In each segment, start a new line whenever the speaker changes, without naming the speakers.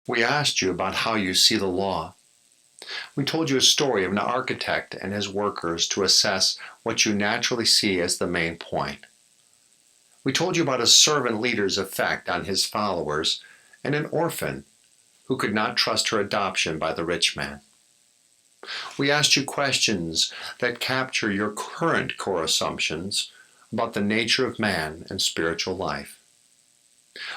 We asked you about how you see the law. We told you a story of an architect and his workers to assess what you naturally see as the main point. We told you about a servant leader's effect on his followers and an orphan who could not trust her adoption by the rich man. We asked you questions that capture your current core assumptions about the nature of man and spiritual life.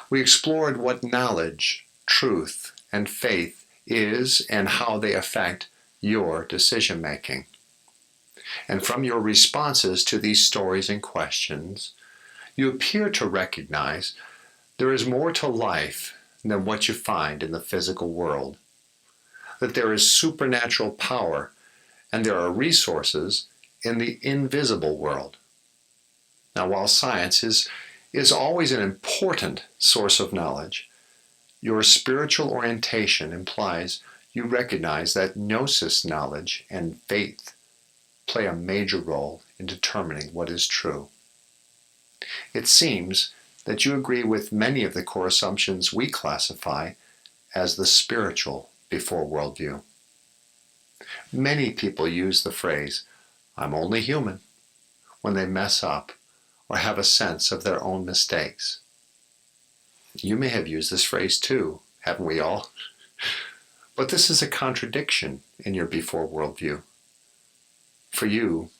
We explored what knowledge, truth, and faith is and how they affect your decision making. And from your responses to these stories and questions, you appear to recognize there is more to life than what you find in the physical world, that there is supernatural power and there are resources in the invisible world. Now, while science is always an important source of knowledge, your spiritual orientation implies you recognize that gnosis knowledge and faith play a major role in determining what is true. It seems that you agree with many of the core assumptions we classify as the spiritual before worldview. Many people use the phrase, "I'm only human," when they mess up or have a sense of their own mistakes. You may have used this phrase too, haven't we all? But this is a contradiction in your before worldview. For you,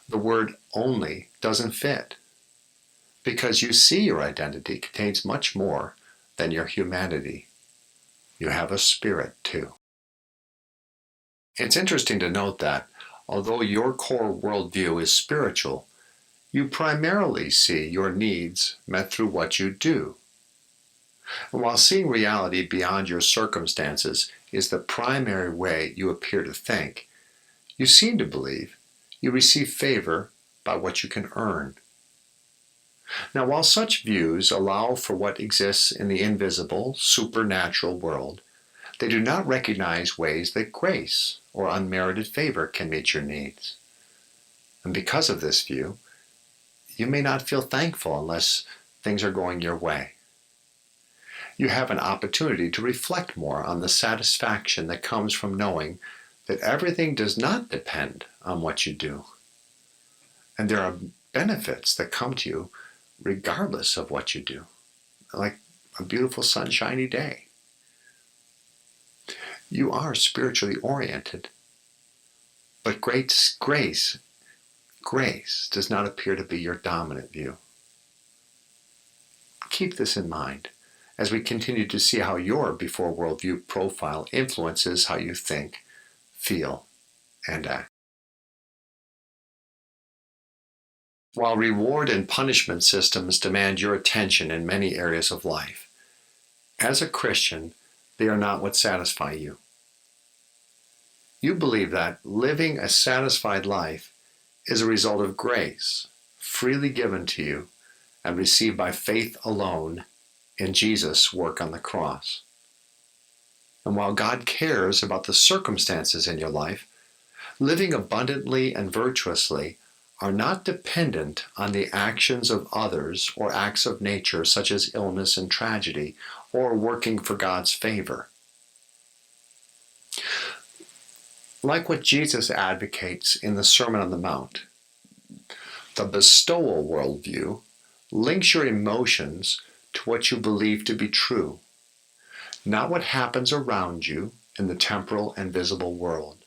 the word only doesn't fit, because you see your identity contains much more than your humanity. You have a spirit too. It's interesting to note that, although your core worldview is spiritual, you primarily see your needs met through what you do. And while seeing reality beyond your circumstances is the primary way you appear to think, you seem to believe you receive favor by what you can earn. Now, while such views allow for what exists in the invisible, supernatural world, they do not recognize ways that grace or unmerited favor can meet your needs. And because of this view, you may not feel thankful unless things are going your way. You have an opportunity to reflect more on the satisfaction that comes from knowing that everything does not depend on what you do. And there are benefits that come to you regardless of what you do, like a beautiful sunshiny day. You are spiritually oriented, but grace does not appear to be your dominant view. Keep this in mind as we continue to see how your before worldview profile influences how you think, feel, and act. While reward and punishment systems demand your attention in many areas of life, as a Christian, they are not what satisfy you. You believe that living a satisfied life is a result of grace, freely given to you and received by faith alone in Jesus' work on the cross. And while God cares about the circumstances in your life, living abundantly and virtuously are not dependent on the actions of others or acts of nature such as illness and tragedy or working for God's favor. Like what Jesus advocates in the Sermon on the Mount, the bestowal worldview links your emotions to what you believe to be true, not what happens around you in the temporal and visible world.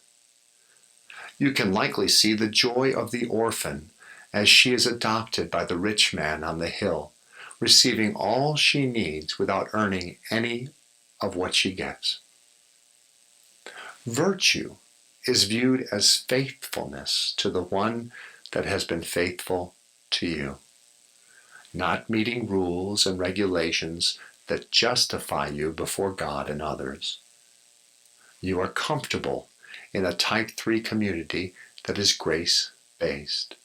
You can likely see the joy of the orphan as she is adopted by the rich man on the hill, receiving all she needs without earning any of what she gets. Virtue is viewed as faithfulness to the one that has been faithful to you, not meeting rules and regulations that justify you before God and others. You are comfortable in a type 3 community that is grace-based.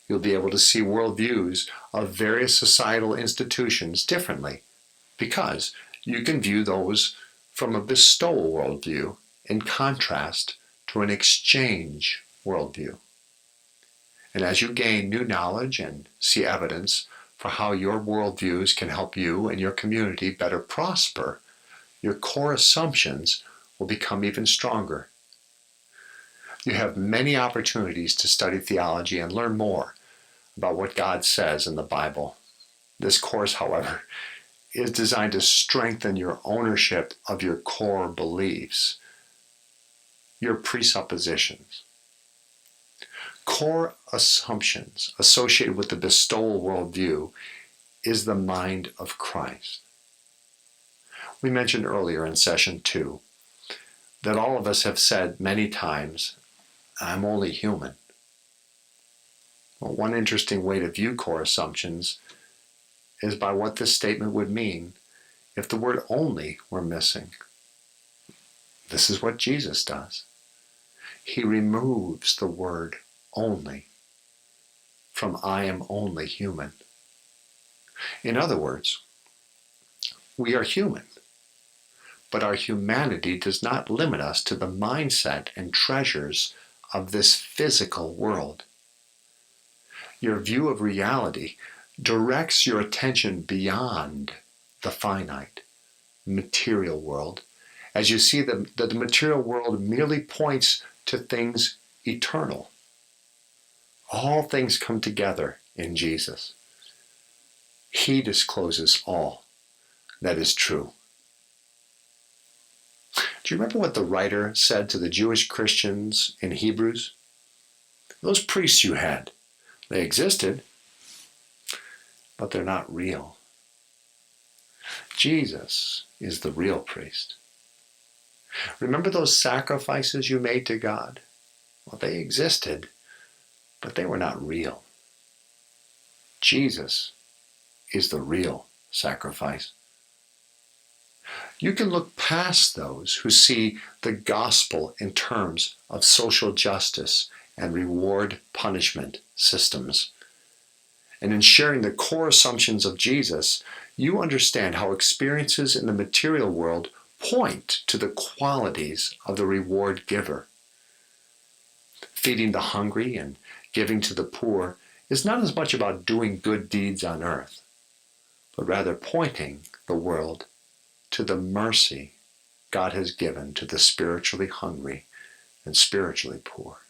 You'll be able to see worldviews of various societal institutions differently because you can view those from a bestowal worldview in contrast to an exchange worldview. And as you gain new knowledge and see evidence for how your worldviews can help you and your community better prosper your core assumptions will become even stronger. You have many opportunities to study theology and learn more about what God says in the Bible. This course, however, is designed to strengthen your ownership of your core beliefs, your presuppositions. Core assumptions associated with the bestowal worldview is the mind of Christ. We mentioned earlier in session 2 that all of us have said many times, "I'm only human." Well, one interesting way to view core assumptions is by what this statement would mean if the word only were missing. This is what Jesus does. He removes the word only from "I am only human." In other words, we are human, but our humanity does not limit us to the mindset and treasures of this physical world. Your view of reality directs your attention beyond the finite material world, as you see that the material world merely points to things eternal. All things come together in Jesus. He discloses all that is true. Do you remember what the writer said to the Jewish Christians in Hebrews? Those priests you had, they existed, but they're not real. Jesus is the real priest. Remember those sacrifices you made to God? Well, they existed, but they were not real. Jesus is the real sacrifice. You can look past those who see the gospel in terms of social justice and reward-punishment systems. And in sharing the core assumptions of Jesus, you understand how experiences in the material world point to the qualities of the reward giver. Feeding the hungry and giving to the poor is not as much about doing good deeds on earth, but rather pointing the world to the mercy God has given to the spiritually hungry and spiritually poor.